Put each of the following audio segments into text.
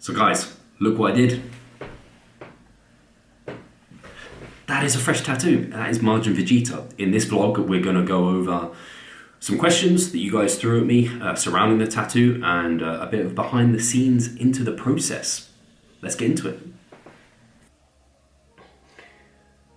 So guys, look what I did. That is a fresh tattoo. That is Majin Vegeta. In this vlog, we're going to go over some questions that you guys threw at me surrounding the tattoo and a bit of behind the scenes into the process. Let's get into it.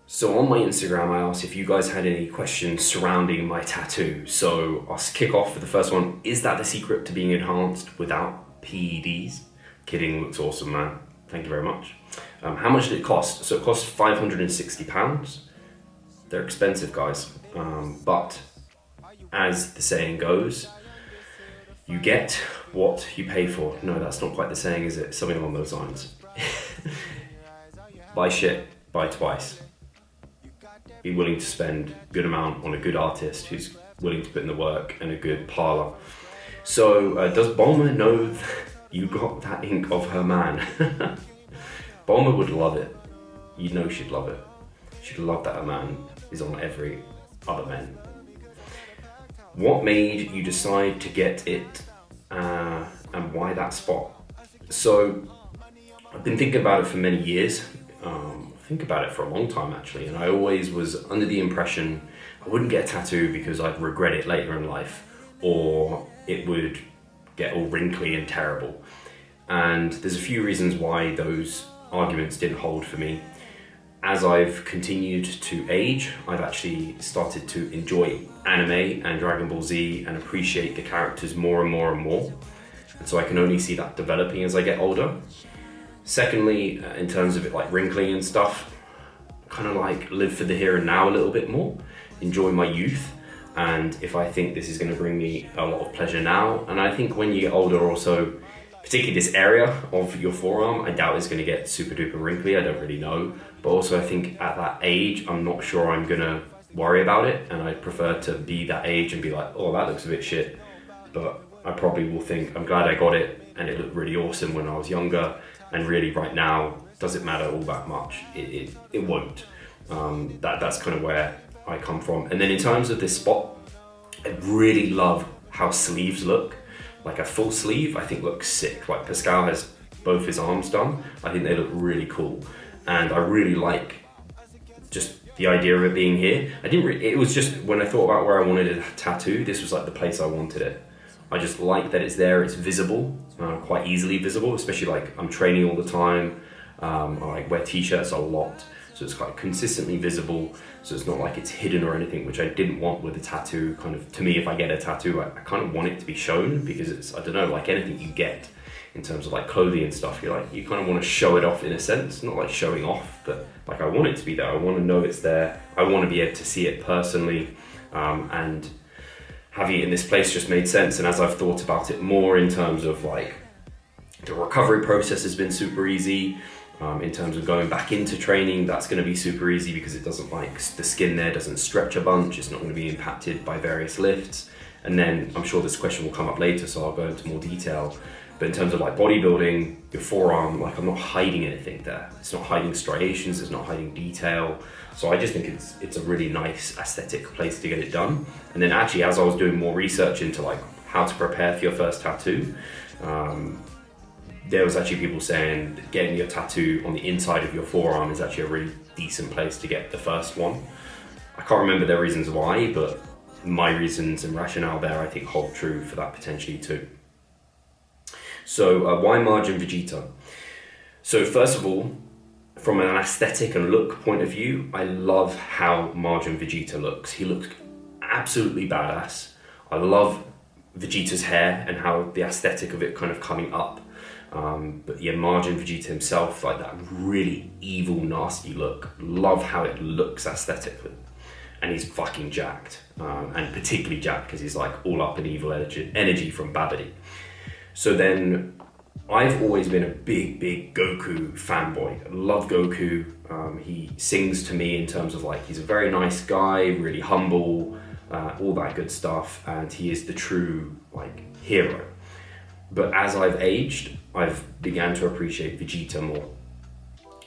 So on my Instagram, I asked if you guys had any questions surrounding my tattoo. So I'll kick off with the first one. Is that the secret to being enhanced without PEDs? Kidding, looks awesome, man. Thank you very much. How much did it cost? So it cost £560. They're expensive, guys. But as the saying goes, you get what you pay for. No, that's not quite the saying, is it? Something along those lines. Buy shit, buy twice. Be willing to spend a good amount on a good artist who's willing to put in the work and a good parlor. So does Bulma know that you got that ink of her man? Bulma would love it. You know she'd love it. She'd love that her man is on every other man. What made you decide to get it and why that spot? So I've been thinking about it for many years. Think about it for a long time actually, and I always was under the impression I wouldn't get a tattoo because I'd regret it later in life, or it would get all wrinkly and terrible. And there's a few reasons why those arguments didn't hold for me. As I've continued to age, I've actually started to enjoy anime and Dragon Ball Z and appreciate the characters more and more and more. And so I can only see that developing as I get older. Secondly, in terms of it like wrinkling and stuff, kind of like live for the here and now a little bit more, enjoy my youth. And if I think this is going to bring me a lot of pleasure now, and I think when you get older also, particularly this area of your forearm, I doubt it's going to get super duper wrinkly, I don't really know. But also I think at that age, I'm not sure I'm going to worry about it, and I prefer to be that age and be like, oh, that looks a bit shit. But I probably will think, I'm glad I got it, and it looked really awesome when I was younger, and really right now, does it matter all that much? It won't. That's kind of where I come from. And then in terms of this spot, I really love how sleeves look. Like a full sleeve, I think looks sick. Like Pascal has both his arms done. I think they look really cool. And I really like just the idea of it being here. It was just, when I thought about where I wanted a tattoo, this was like the place I wanted it. I just like that it's there, it's visible, quite easily visible, especially like I'm training all the time. I like wear t-shirts a lot. So it's quite consistently visible, so it's not like it's hidden or anything, which I didn't want with a tattoo. Kind of, to me, if I get a tattoo, I kind of want it to be shown, because it's, I don't know, like anything you get in terms of like clothing and stuff, you kind of want to show it off in a sense, not like showing off, but like I want it to be there. I want to know it's there. I want to be able to see it personally, and having it in this place just made sense. And as I've thought about it more in terms of like the recovery process has been super easy. In terms of going back into training, that's going to be super easy because it doesn't, like, the skin there doesn't stretch a bunch. It's not going to be impacted by various lifts. And then I'm sure this question will come up later, so I'll go into more detail. But in terms of like bodybuilding, your forearm, like I'm not hiding anything there. It's not hiding striations, it's not hiding detail. So I just think it's a really nice aesthetic place to get it done. And then actually, as I was doing more research into like how to prepare for your first tattoo, there was actually people saying that getting your tattoo on the inside of your forearm is actually a really decent place to get the first one. I can't remember their reasons why, but my reasons and rationale there I think hold true for that potentially too. So why Majin Vegeta? So first of all, from an aesthetic and look point of view, I love how Majin Vegeta looks. He looks absolutely badass. I love Vegeta's hair and how the aesthetic of it kind of coming up. But yeah, Majin Vegeta himself, like that really evil, nasty look. Love how it looks aesthetically. And he's fucking jacked. And particularly jacked because he's like all up in evil energy from Babidi. So then, I've always been a big Goku fanboy. I love Goku. He sings to me in terms of like, he's a very nice guy, really humble, all that good stuff. And he is the true like hero. But as I've aged, I've began to appreciate Vegeta more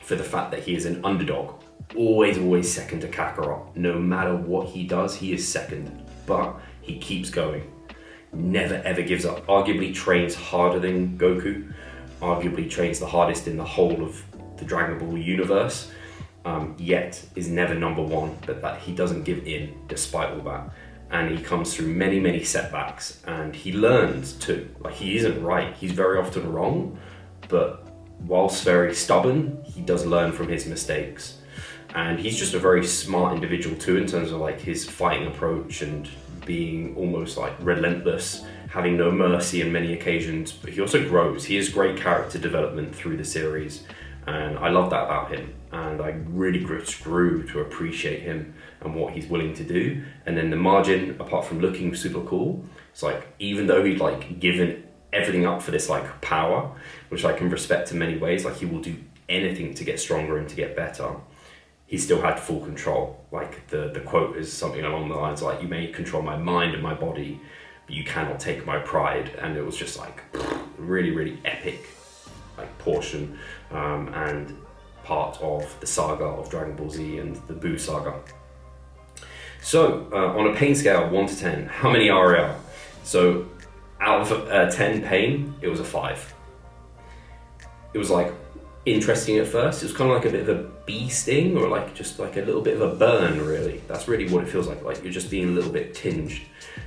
for the fact that he is an underdog. Always second to Kakarot. No matter what he does, he is second. But he keeps going. Never ever gives up. Arguably trains harder than Goku. arguably trains the hardest in the whole of the Dragon Ball universe, yet is never number one, but that he doesn't give in despite all that. And he comes through many, many setbacks, and he learns too. Like, he isn't right, he's very often wrong, but whilst very stubborn, he does learn from his mistakes. And he's just a very smart individual too, in terms of like his fighting approach and being almost like relentless, having no mercy in many occasions, but he also grows. He has great character development through the series, and I love that about him. And I really grew to appreciate him and what he's willing to do. And then the Majin, apart from looking super cool, it's like, even though he'd like given everything up for this like power, which I can respect in many ways, like he will do anything to get stronger and to get better, he still had full control. Like the quote is something along the lines like, "You may control my mind and my body, but you cannot take my pride." And it was just like really, really epic like portion, and part of the saga of Dragon Ball Z and the Buu saga. So on a pain scale, 1 to 10, how many RAR? So out of 10 pain, it was a 5. It was like interesting at first. It was kind of like a bit of a bee sting, or like just like a little bit of a burn, really. That's really what it feels like you're just being a little bit tinged.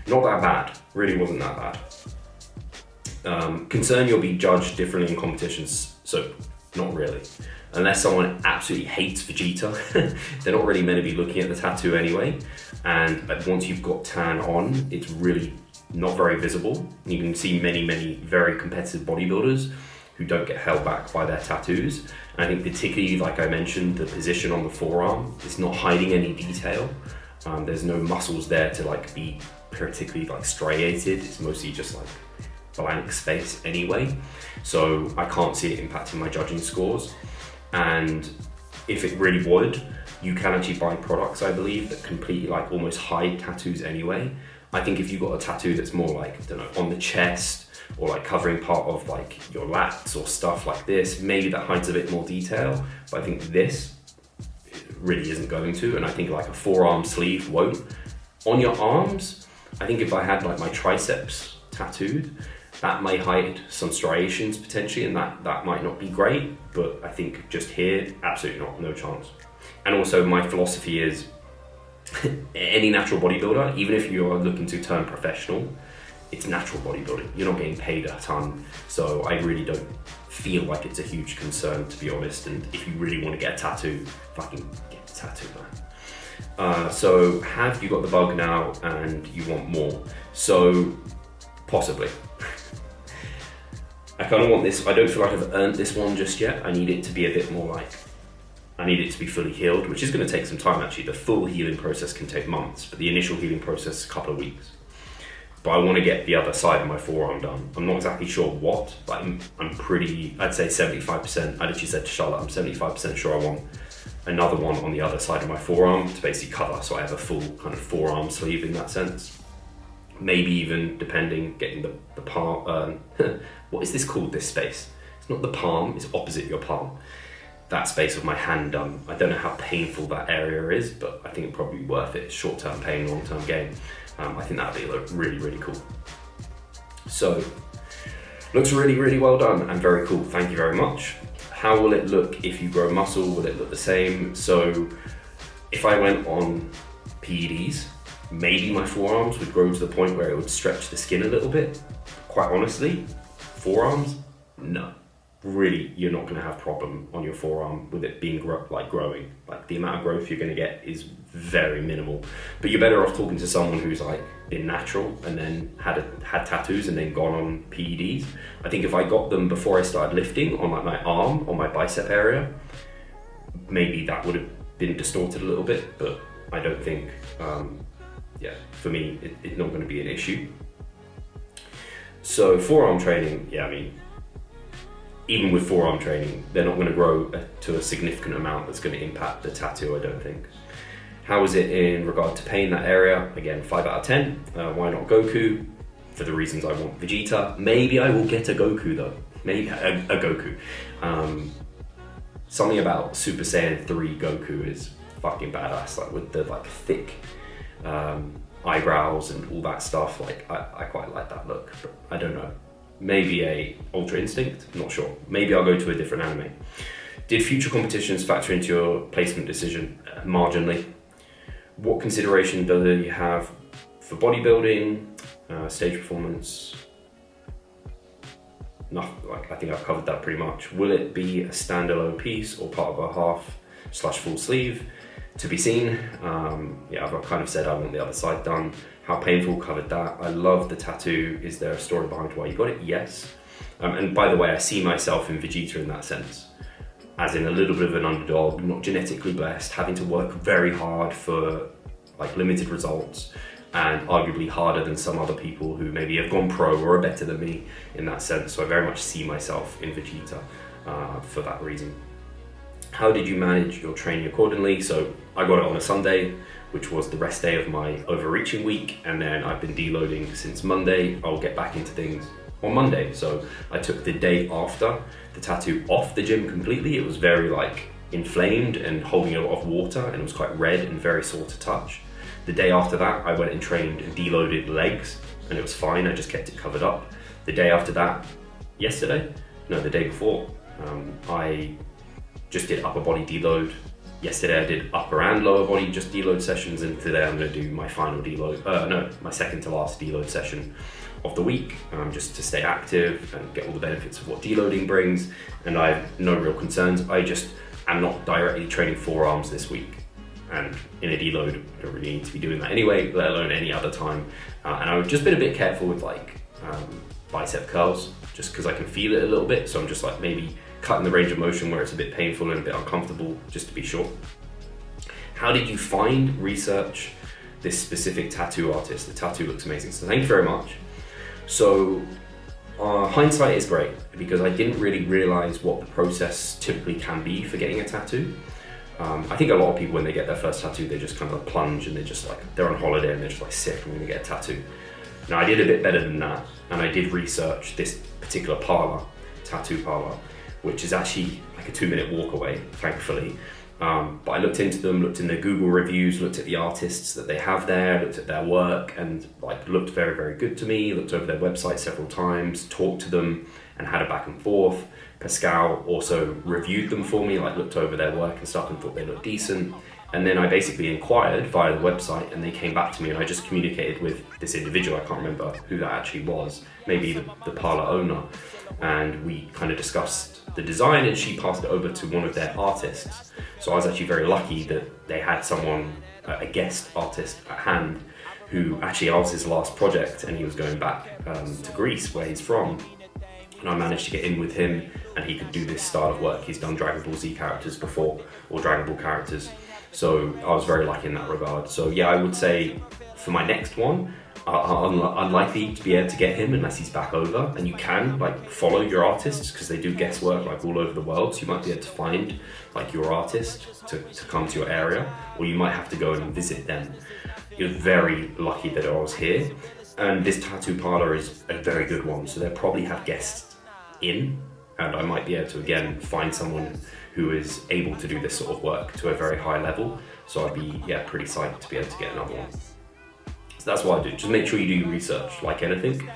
Not that bad, really wasn't that bad. Concern you'll be judged differently in competitions, so not really. Unless someone absolutely hates Vegeta, they're not really meant to be looking at the tattoo anyway. And once you've got tan on, it's really not very visible. You can see many, many very competitive bodybuilders who don't get held back by their tattoos. And I think particularly, like I mentioned, the position on the forearm, it's not hiding any detail. There's no muscles there to like be particularly like striated. It's mostly just like blank space anyway. So I can't see it impacting my judging scores. And if it really would, you can actually buy products, I believe, that completely like almost hide tattoos anyway. I think if you've got a tattoo that's more like, I don't know, on the chest, or like covering part of like your lats or stuff like this, maybe that hides a bit more detail. But I think this really isn't going to, and I think like a forearm sleeve won't. On your arms, I think if I had like my triceps tattooed, that may hide some striations potentially, and that might not be great, but I think just here, absolutely not, no chance. And also my philosophy is, any natural bodybuilder, even if you are looking to turn professional, it's natural bodybuilding. You're not getting paid a ton, so I really don't feel like it's a huge concern, to be honest. And if you really want to get a tattoo, fucking get a tattoo, man. So have you got the bug now and you want more? So possibly. I kind of want this. I don't feel like I've earned this one just yet. I need it to be a bit more like, I need it to be fully healed, which is going to take some time actually. The full healing process can take months, but the initial healing process is a couple of weeks. But I want to get the other side of my forearm done. I'm not exactly sure what, but I'm pretty, I'd say 75%. I literally said to Charlotte, I'm 75% sure I want another one on the other side of my forearm to basically cover, so I have a full kind of forearm sleeve in that sense. Maybe even, depending, getting the palm, what is this called, this space? It's not the palm, it's opposite your palm. That space of my hand done. I don't know how painful that area is, but I think it'd probably be worth it. Short-term pain, long-term gain. I think that'd be really, really cool. So, looks really, really well done and very cool. Thank you very much. How will it look if you grow muscle? Will it look the same? So, if I went on PEDs, maybe my forearms would grow to the point where it would stretch the skin a little bit. Quite honestly, forearms, no. Really, you're not going to have problem on your forearm with it being growing. Like, the amount of growth you're going to get is very minimal. But you're better off talking to someone who's like been natural and then had tattoos and then gone on PEDs. I think if I got them before I started lifting on like my arm, on my bicep area, maybe that would have been distorted a little bit. But I don't think, for me, it's not going to be an issue. So forearm training, yeah, I mean, even with forearm training, they're not going to grow to a significant amount that's going to impact the tattoo, I don't think. How is it in regard to pain, that area? Again, 5 out of 10. Why not Goku? For the reasons I want Vegeta. Maybe I will get a Goku though. Maybe a Goku. Something about Super Saiyan 3 Goku is fucking badass. Like with the thick eyebrows and all that stuff. Like I quite like that look. But I don't know. Maybe a Ultra Instinct, not sure. Maybe I'll go to a different anime. Did future competitions factor into your placement decision? Marginally. What consideration do you have for bodybuilding, stage performance? Nothing, like, I think I've covered that pretty much. Will it be a standalone piece or part of a half/full sleeve? To be seen. Yeah, I've kind of said I want the other side done. How painful, covered that. I love the tattoo. Is there a story behind why you got it? Yes. And by the way, I see myself in Vegeta in that sense, as in a little bit of an underdog, not genetically blessed, having to work very hard for like limited results, and arguably harder than some other people who maybe have gone pro or are better than me in that sense. So I very much see myself in Vegeta for that reason. How did you manage your training accordingly? So I got it on a Sunday, which was the rest day of my overreaching week, and then I've been deloading since Monday. I'll get back into things on Monday. So I took the day after the tattoo off the gym completely. It was very like inflamed and holding a lot of water, and it was quite red and very sore to touch. The day after that, I went and trained and deloaded legs, and it was fine. I just kept it covered up. The day after that, the day before, I just did upper body deload. Yesterday I did upper and lower body just deload sessions, and today I'm going to do my final deload, my second to last deload session of the week, just to stay active and get all the benefits of what deloading brings. And I have no real concerns. I just am not directly training forearms this week, and in a deload I don't really need to be doing that anyway, let alone any other time. And I've just been a bit careful with like bicep curls, just because I can feel it a little bit, so I'm just like maybe cutting the range of motion where it's a bit painful and a bit uncomfortable, just to be sure. How did you find, research this specific tattoo artist? The tattoo looks amazing, so thank you very much. So hindsight is great, because I didn't really realize what the process typically can be for getting a tattoo. I think a lot of people, when they get their first tattoo, they just kind of plunge, and they're on holiday and they're just like, sick, I'm gonna get a tattoo. Now I did a bit better than that, and I did research this particular tattoo parlor, which is actually like a 2-minute walk away, thankfully. But I looked into them, looked in their Google reviews, looked at the artists that they have there, looked at their work, and like looked very, very good to me. Looked over their website several times, talked to them, and had a back and forth. Pascal also reviewed them for me, like looked over their work and stuff and thought they looked decent. And then I basically inquired via the website, and they came back to me, and I just communicated with this individual. I can't remember who that actually was, maybe the parlor owner. And we kind of discussed the design, and she passed it over to one of their artists. So I was actually very lucky that they had someone, a guest artist at hand, who actually, I was his last project, and he was going back to Greece, where he's from. And I managed to get in with him, and he could do this style of work. He's done Dragon Ball Z characters before, or Dragon Ball characters. So I was very lucky in that regard. So yeah, I would say for my next one, I'm unlikely to be able to get him unless he's back over. And you can like follow your artists, because they do guest work like all over the world. So you might be able to find like your artist to come to your area, or you might have to go and visit them. You're very lucky that I was here. And this tattoo parlor is a very good one. So they'll probably have guests in, and I might be able to again find someone who is able to do this sort of work to a very high level. So I'd be pretty psyched to be able to get another one. So that's what I do. Just make sure you do your research, like anything.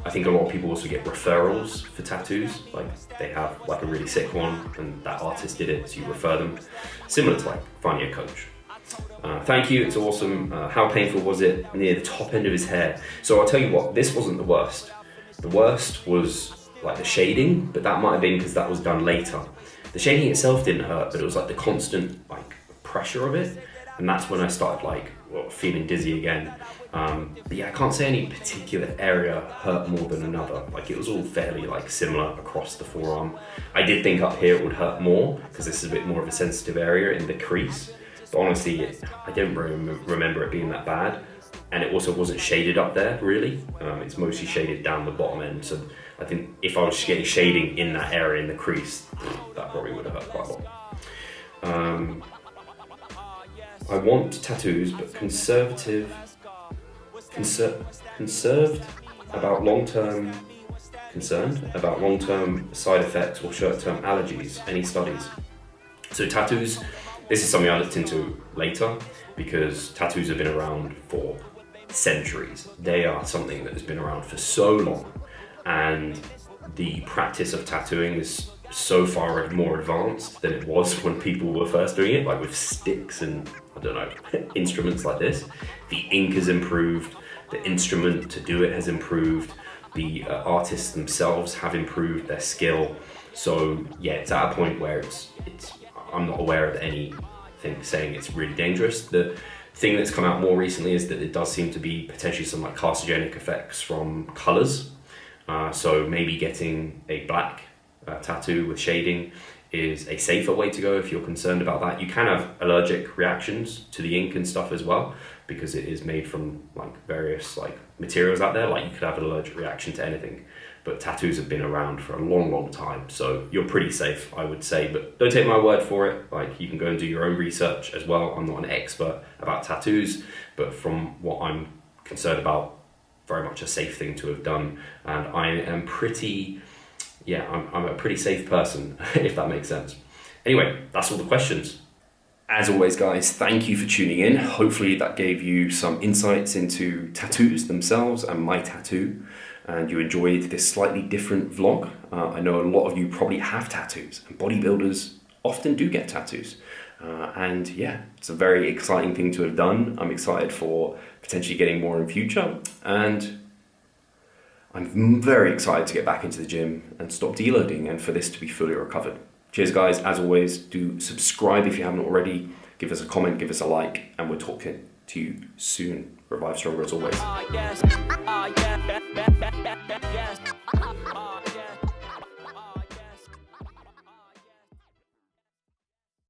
I think a lot of people also get referrals for tattoos. Like they have like a really sick one, and that artist did it, so you refer them. Similar to like finding a coach. Thank you, it's awesome. How painful was it? Near the top end of his hair. So I'll tell you what, this wasn't the worst. The worst was like the shading, but that might have been because that was done later. The shading itself didn't hurt, but it was like the constant like pressure of it, and that's when I started like feeling dizzy again. But yeah, I can't say any particular area hurt more than another. Like it was all fairly like similar across the forearm. I did think up here it would hurt more, because this is a bit more of a sensitive area in the crease. But honestly, I don't remember it being that bad. And it also wasn't shaded up there, really. It's mostly shaded down the bottom end. So I think if I was getting shading in that area in the crease, that probably would have hurt quite a lot. I want tattoos, but conserved about long-term side effects or short-term allergies. Any studies? So tattoos, this is something I looked into later, because tattoos have been around for centuries. They are something that has been around for so long. and the practice of tattooing is so far more advanced than it was when people were first doing it, like with sticks and, I don't know, instruments like this. The ink has improved, the instrument to do it has improved, the artists themselves have improved their skill. So yeah, it's at a point where I'm not aware of anything saying it's really dangerous. The thing that's come out more recently is that it does seem to be potentially some like carcinogenic effects from colors. So maybe getting a black tattoo with shading is a safer way to go if you're concerned about that. You can have allergic reactions to the ink and stuff as well, because it is made from like various like materials out there. Like you could have an allergic reaction to anything, but tattoos have been around for a long time, so you're pretty safe, I would say. But don't take my word for it. Like, you can go and do your own research as well. I'm not an expert about tattoos, but from what I'm concerned about, very much a safe thing to have done. And I am I'm a pretty safe person, if that makes sense. Anyway, that's all the questions. As always, guys, thank you for tuning in. Hopefully that gave you some insights into tattoos themselves and my tattoo, and you enjoyed this slightly different vlog. I know a lot of you probably have tattoos, and bodybuilders often do get tattoos. And yeah, it's a very exciting thing to have done. I'm excited for potentially getting more in future, and I'm very excited to get back into the gym and stop deloading and for this to be fully recovered. Cheers, guys. As always, do subscribe if you haven't already. Give us a comment, give us a like, and we're talking to you soon. Revive stronger as always.